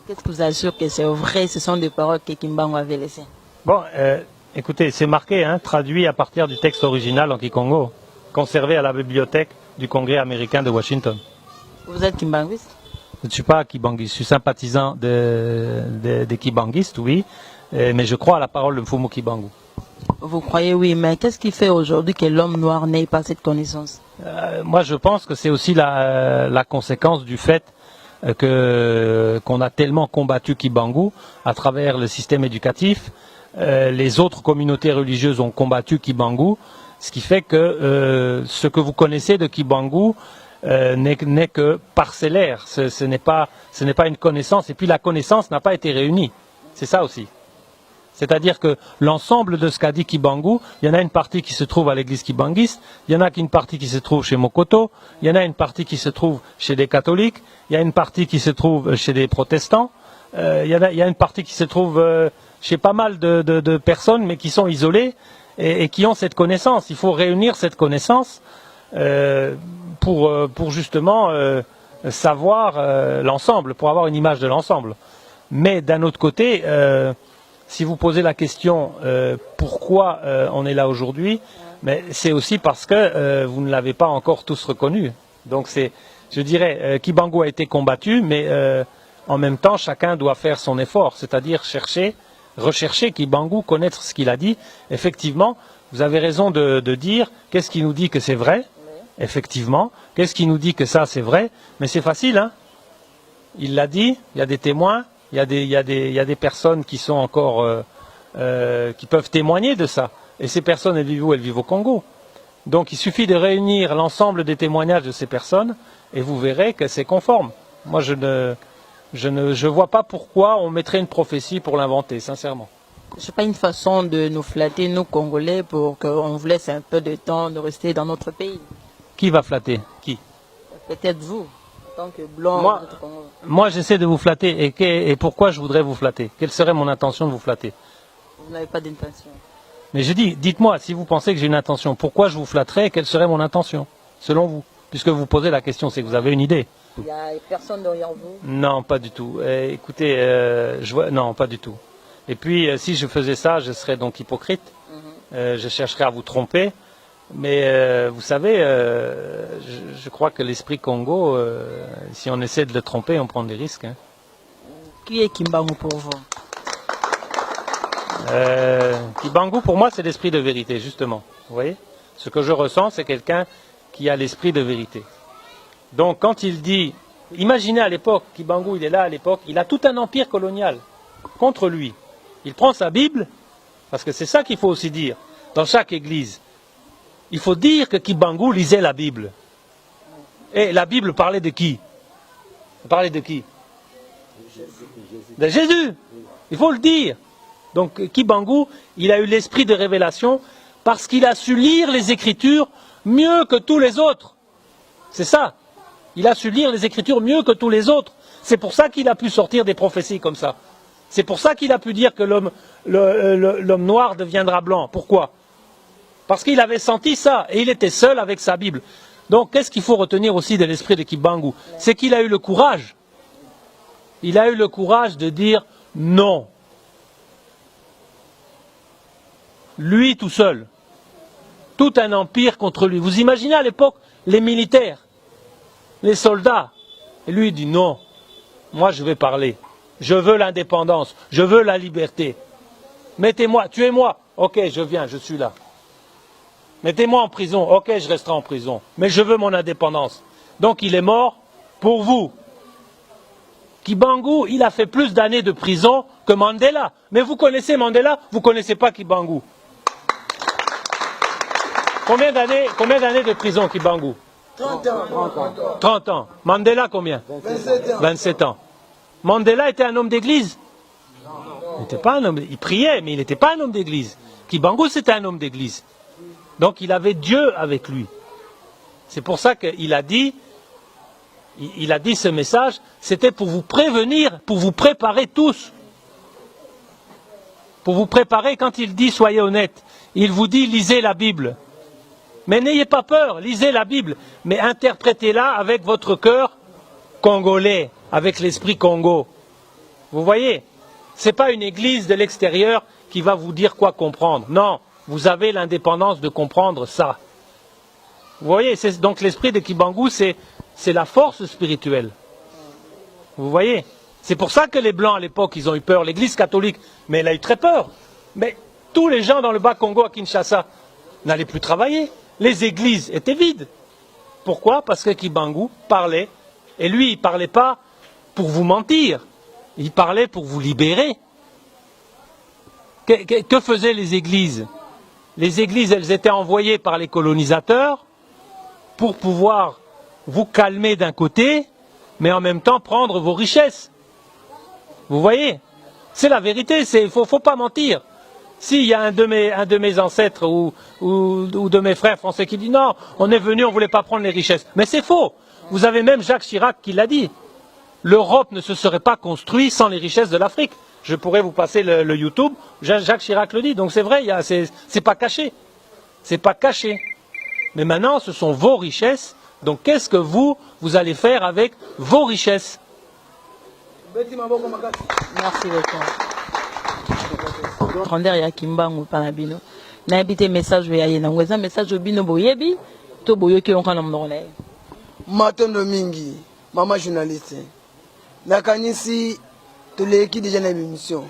Qu'est-ce que vous assure que c'est vrai, ce sont des paroles que Kimbangu avait laissées? Bon, écoutez, c'est marqué, hein, traduit à partir du texte original en Kikongo, conservé à la bibliothèque du Congrès américain de Washington. Vous êtes Kimbanguiste? Je ne suis pas Kibanguiste, je suis sympathisant des Kibanguistes, oui, mais je crois à la parole de Mfumu Kibangu. Vous croyez, oui, mais qu'est-ce qui fait aujourd'hui que l'homme noir n'ait pas cette connaissance? Moi, je pense que c'est aussi la conséquence du fait qu'on a tellement combattu Kibangu à travers le système éducatif. Les autres communautés religieuses ont combattu Kibangu, ce qui fait que ce que vous connaissez de Kibangu n'est que parcellaire. Ce n'est pas une connaissance. Et puis la connaissance n'a pas été réunie. C'est ça aussi. C'est-à-dire que l'ensemble de ce qu'a dit Kibangu, il y en a une partie qui se trouve à l'église kibanguiste, il y en a une partie qui se trouve chez Mokoto, il y en a une partie qui se trouve chez des catholiques, il y a une partie qui se trouve chez des protestants, il y a une partie qui se trouve chez pas mal de personnes, mais qui sont isolées et qui ont cette connaissance. Il faut réunir cette connaissance pour justement savoir l'ensemble, pour avoir une image de l'ensemble. Mais d'un autre côté, si vous posez la question pourquoi on est là aujourd'hui, mais c'est aussi parce que vous ne l'avez pas encore tous reconnu. Donc je dirais, Kibangu a été combattu, mais en même temps, chacun doit faire son effort, c'est-à-dire rechercher Kibangu, connaître ce qu'il a dit. Effectivement, vous avez raison de dire, qu'est-ce qui nous dit que c'est vrai? Effectivement, qu'est-ce qui nous dit que ça c'est vrai? Mais c'est facile, hein? Il l'a dit, il y a des témoins. Il y a des personnes qui sont encore qui peuvent témoigner de ça. Et ces personnes, elles vivent où? Elles vivent au Congo. Donc il suffit de réunir l'ensemble des témoignages de ces personnes et vous verrez que c'est conforme. Moi, je ne vois pas pourquoi on mettrait une prophétie pour l'inventer, sincèrement. Ce n'est pas une façon de nous flatter, nous Congolais, pour qu'on vous laisse un peu de temps de rester dans notre pays. Qui va flatter? Qui? Peut-être vous. Tant que blanc, moi j'essaie de vous flatter. Et pourquoi je voudrais vous flatter? Quelle serait mon intention de vous flatter? Vous n'avez pas d'intention. Mais je dis, dites-moi, si vous pensez que j'ai une intention, pourquoi je vous flatterais et quelle serait mon intention, selon vous? Puisque vous posez la question, c'est que vous avez une idée. Il n'y a personne derrière vous? Non, pas du tout. Écoutez, non, pas du tout. Et puis, si je faisais ça, je serais donc hypocrite. Je chercherais à vous tromper. Mais vous savez, je crois que l'esprit Congo, si on essaie de le tromper, on prend des risques. Hein. Qui est Kimbangu pour vous? Kimbangu, pour moi, c'est l'esprit de vérité, justement. Vous voyez? Ce que je ressens, c'est quelqu'un qui a l'esprit de vérité. Donc, quand il dit, imaginez à l'époque, Kimbangu, il est là à l'époque, il a tout un empire colonial contre lui. Il prend sa Bible, parce que c'est ça qu'il faut aussi dire, dans chaque église. Il faut dire que Kimbangu lisait la Bible. Et la Bible parlait de qui? Elle parlait de qui? De Jésus. Il faut le dire. Donc Kimbangu, il a eu l'esprit de révélation parce qu'il a su lire les Écritures mieux que tous les autres. C'est ça. Il a su lire les Écritures mieux que tous les autres. C'est pour ça qu'il a pu sortir des prophéties comme ça. C'est pour ça qu'il a pu dire que l'homme noir deviendra blanc. Pourquoi? Parce qu'il avait senti ça, et il était seul avec sa Bible. Donc, qu'est-ce qu'il faut retenir aussi de l'esprit de Kimbangu? C'est qu'il a eu le courage. Il a eu le courage de dire non. Lui tout seul. Tout un empire contre lui. Vous imaginez à l'époque les militaires, les soldats. Et lui il dit non. Moi je vais parler. Je veux l'indépendance. Je veux la liberté. Mettez-moi, tuez-moi. Ok, je viens, je suis là. Mettez-moi en prison, ok, je resterai en prison, mais je veux mon indépendance. Donc il est mort pour vous. Kimbangu, il a fait plus d'années de prison que Mandela. Mais vous connaissez Mandela, vous ne connaissez pas Kimbangu. Combien d'années de prison, Kimbangu? 30 ans. 30 ans. Mandela, combien? 27 ans. 27 ans. Mandela était un homme d'église? Il n'était pas un homme. Il priait, mais il n'était pas un homme d'église. Kimbangu, c'était un homme d'église. Donc il avait Dieu avec lui. C'est pour ça qu'il a dit ce message, c'était pour vous prévenir, pour vous préparer tous. Pour vous préparer, quand il dit soyez honnêtes, il vous dit lisez la Bible. Mais n'ayez pas peur, lisez la Bible, mais interprétez-la avec votre cœur congolais, avec l'esprit Congo. Vous voyez, ce n'est pas une église de l'extérieur qui va vous dire quoi comprendre. Non, vous avez l'indépendance de comprendre ça. Vous voyez, donc l'esprit de Kibangu, c'est la force spirituelle. Vous voyez, c'est pour ça que les Blancs à l'époque, ils ont eu peur. L'église catholique, mais elle a eu très peur. Mais tous les gens dans le Bas-Congo à Kinshasa n'allaient plus travailler. Les églises étaient vides. Pourquoi? Parce que Kibangu parlait. Et lui, il ne parlait pas pour vous mentir. Il parlait pour vous libérer. Que faisaient les églises? Les églises, elles étaient envoyées par les colonisateurs pour pouvoir vous calmer d'un côté, mais en même temps prendre vos richesses. Vous voyez? C'est la vérité, il faut pas mentir. S'il y a un de mes ancêtres ou de mes frères français qui dit non, on est venu, on ne voulait pas prendre les richesses. Mais c'est faux. Vous avez même Jacques Chirac qui l'a dit. L'Europe ne se serait pas construite sans les richesses de l'Afrique. Je pourrais vous passer le YouTube, Jacques Chirac le dit. Donc c'est vrai, c'est pas caché. C'est pas caché. Mais maintenant, ce sont vos richesses. Donc qu'est-ce que vous allez faire avec vos richesses? Merci beaucoup. Grandeur ya Kimbangu panabino. Na habité message ya yena ngweza message bino boyebi to boyoki on kana mnona. Matondo mingi, mama journaliste. Nakanisi tuleki déjà na émission.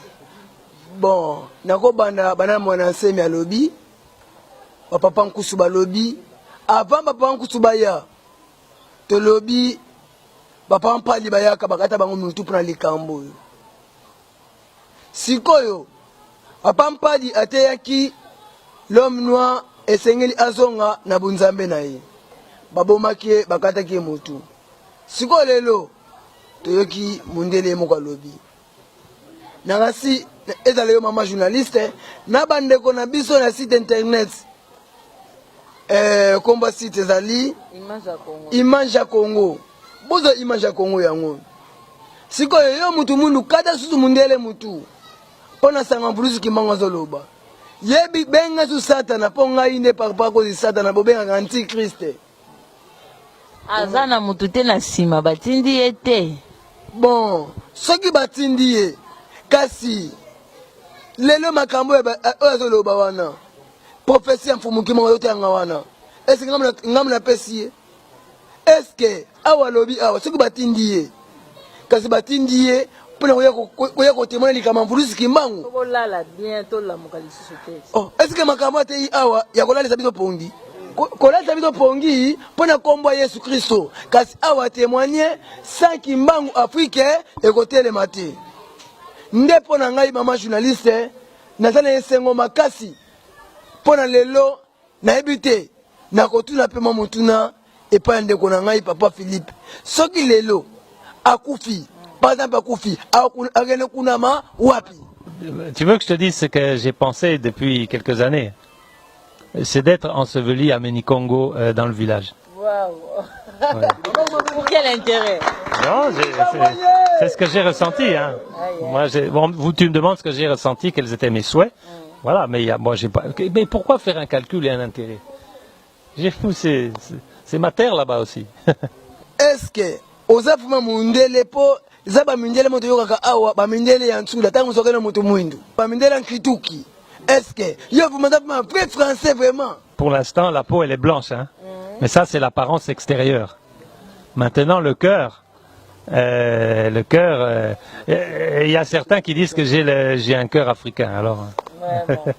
Bon, nako bana mwana nsemi ya lobby. Papa nkusu ba lobby. Avant papa nkusu ba ya. To lobby papa mpali ba ya kabakata bango mutu pona likambo. Sikoyo papa mpali ateyaki l'homme noir esengeli azonga na bunzambe na ye. Babomaki bakataki mutu. Sikoyo lelo toyoki mundele moko lobi. Nangasi ezale yo mama journaliste na bandeko na biso na site internet. Komba site ezali Image ya Congo. Bozo Image ya Congo yango. Sikoyo yo mutu mundu kata susu mundele mutu. Pona sanga mbulusu Kimbangu zoloba. Yebi benga su satana ponga ine par ko di satana bobenga antikriste. Azana mutu te na sima batindi ete. Bon, soki batindi ye kasi lelo makambo azoloba wana. Prophétie mfumu Kimbangu yote anga wana. Est-ce que ngamna pesi? Est-ce que awa lobi awa soki batindi ye kasi batindi ye pona koya ko témoigner likama mbulusu Kimbangu. Kolala bientôt la mokalisu te. Oh, est-ce que makambo te awa ya kolala sabiso pongi? Kolala sabiso pongi pona kombo Yesu Kristo. Kasi awa témoigner sans Kimbangu Afrique et côté le matin. Nde pona ngai mama journaliste nazana esengo makasi. Pona lelo na ebite na kotuna pe mamutuna et pas ndeko na ngai papa Philippe. Soki lelo akufi par exemple akufi agene kunama wapi. Tu veux que je te dise ce que j'ai pensé depuis quelques années? C'est d'être enseveli à Menikongo dans le village. Waouh. Ouais. Pour quel intérêt? Non, c'est ce que j'ai ressenti. Hein. Moi, tu me demandes ce que j'ai ressenti, quels étaient mes souhaits. Voilà, mais moi j'ai pas. Mais pourquoi faire un calcul et un intérêt? C'est ma terre là-bas aussi. Est-ce que ozafuma mundele po zaba mindele moto yokaka awa ba mindele ya nsula tango sokena moto mwindu ba mindele nkituki? Est-ce que yo vous m'avez un vrai français vraiment? Pour l'instant, la peau elle est blanche, hein. Mais ça c'est l'apparence extérieure. Maintenant le cœur, il y a certains qui disent que j'ai un cœur africain. Alors. Ouais, bon.